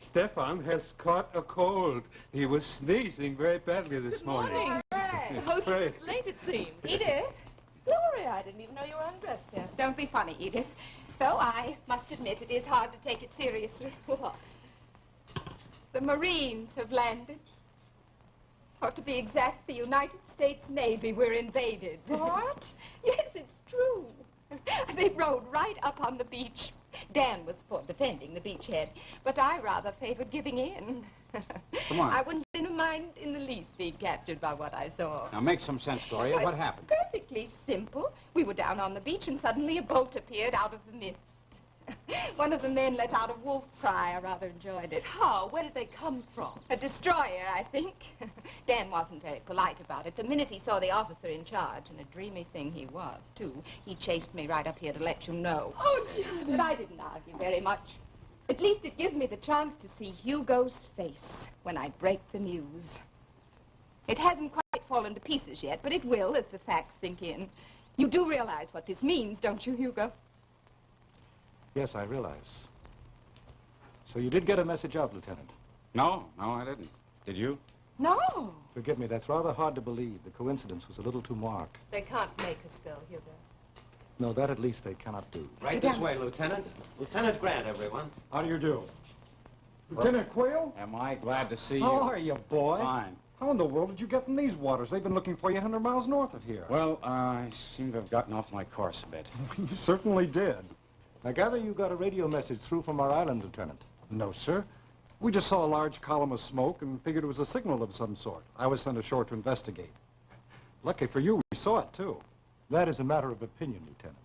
Stefan has caught a cold. He was sneezing very badly this morning. Morning. Oh, Right. it's late, it seems. Edith? Gloria, I didn't even know you were undressed yet. Don't be funny, Edith. Though I must admit it is hard to take it seriously. What? The Marines have landed. Or to be exact, the United States Navy were invaded. What? Yes, it's true. They rode right up on the beach. Dan was for defending the beachhead, but I rather favored giving in. Come on. I wouldn't mind in the least being captured by what I saw. Now, make some sense, Gloria. Why, What happened? Perfectly simple. We were down on the beach, and suddenly a boat appeared out of the mist. One of the men let out a wolf cry. I rather enjoyed it. How? Where did they come from? A destroyer, I think. Dan wasn't very polite about it. The minute he saw the officer in charge, and a dreamy thing he was, too, he chased me right up here to let you know. Oh, Johnny. But I didn't argue very much. At least it gives me the chance to see Hugo's face when I break the news. It hasn't quite fallen to pieces yet, but it will as the facts sink in. You do realize what this means, don't you, Hugo? Yes, I realize. So you did get a message out, Lieutenant? No, I didn't. Did you? No. Forgive me, that's rather hard to believe. The coincidence was a little too marked. They can't make us go, Hugo. No, that at least they cannot do. Right this way, Lieutenant. Lieutenant Grant, everyone. How do you do? Lieutenant Quayle? Am I glad to see you? How are you, boy? Fine. How in the world did you get in these waters? They've been looking for you 100 miles north of here. Well, I seem to have gotten off my course a bit. You certainly did. I gather you got a radio message through from our island, Lieutenant. No, sir. We just saw a large column of smoke and figured it was a signal of some sort. I was sent ashore to investigate. Lucky for you, we saw it, too. That is a matter of opinion, Lieutenant.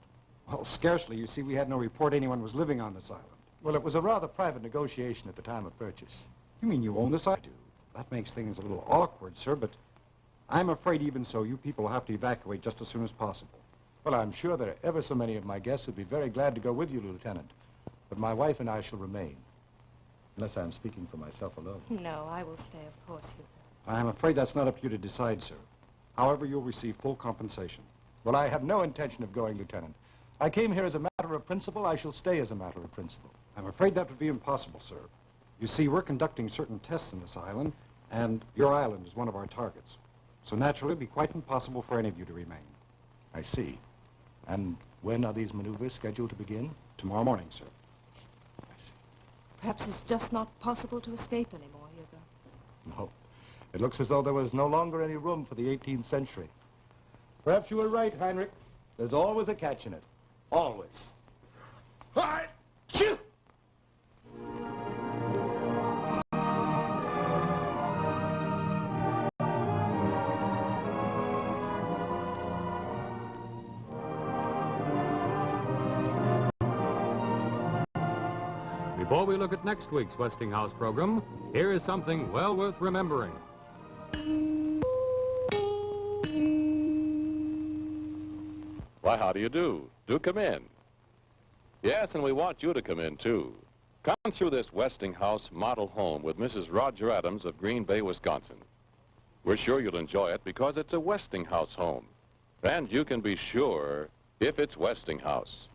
Well, scarcely. You see, we had no report anyone was living on this island. Well, it was a rather private negotiation at the time of purchase. You mean you own this island? I do. That makes things a little awkward, sir, but I'm afraid even so, you people will have to evacuate just as soon as possible. Well, I'm sure there are ever so many of my guests who'd be very glad to go with you, Lieutenant. But my wife and I shall remain. Unless I'm speaking for myself alone. No, I will stay, of course, Hugo. I'm afraid that's not up to you to decide, sir. However, you'll receive full compensation. Well, I have no intention of going, Lieutenant. I came here as a matter of principle. I shall stay as a matter of principle. I'm afraid that would be impossible, sir. You see, we're conducting certain tests in this island, and your island is one of our targets. So naturally, it would be quite impossible for any of you to remain. I see. And when are these maneuvers scheduled to begin? Tomorrow morning, sir. Perhaps it's just not possible to escape anymore, Hugo. No. It looks as though there was no longer any room for the 18th century. Perhaps you were right, Heinrich. There's always a catch in it. Always. Hi! Shoot! Before we look at next week's Westinghouse program, here is something well worth remembering. Why, how do you do? Do come in. Yes, and we want you to come in, too. Come through this Westinghouse model home with Mrs. Roger Adams of Green Bay, Wisconsin. We're sure you'll enjoy it because it's a Westinghouse home. And you can be sure if it's Westinghouse.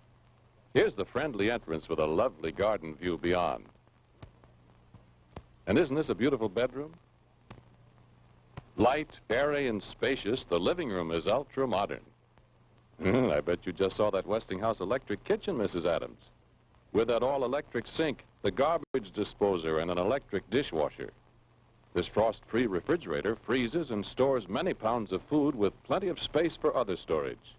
Here's the friendly entrance with a lovely garden view beyond. And isn't this a beautiful bedroom? Light, airy, and spacious, the living room is ultra-modern. I bet you just saw that Westinghouse electric kitchen, Mrs. Adams. With that all-electric sink, the garbage disposer, and an electric dishwasher. This frost-free refrigerator freezes and stores many pounds of food with plenty of space for other storage.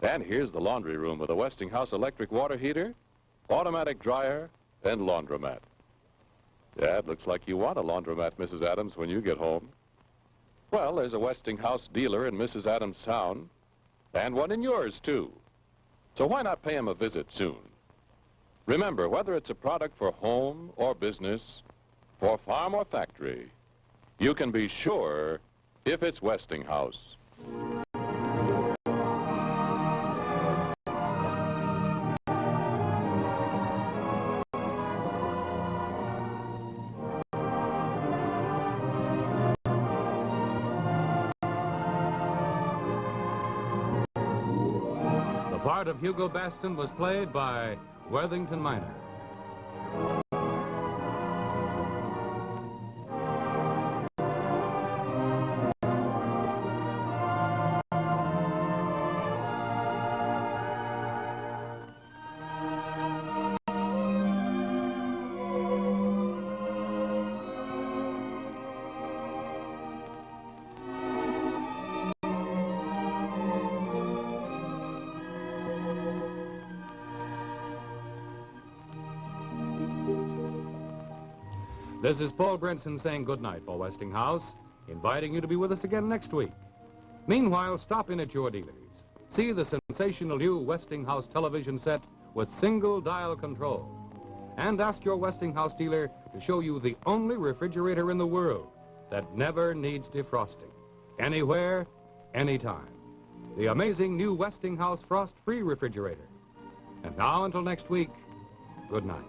And here's the laundry room with a Westinghouse electric water heater, automatic dryer, and laundromat. Yeah, it looks like you want a laundromat, Mrs. Adams, when you get home. Well, there's a Westinghouse dealer in Mrs. Adams' town, and one in yours, too. So why not pay him a visit soon? Remember, whether it's a product for home or business, for farm or factory, you can be sure if it's Westinghouse. The part of Hugo Baston was played by Worthington Minor. This is Paul Brinson saying goodnight for Westinghouse, inviting you to be with us again next week. Meanwhile, stop in at your dealers. See the sensational new Westinghouse television set with single dial control. And ask your Westinghouse dealer to show you the only refrigerator in the world that never needs defrosting. Anywhere, anytime. The amazing new Westinghouse frost-free refrigerator. And now until next week, good night.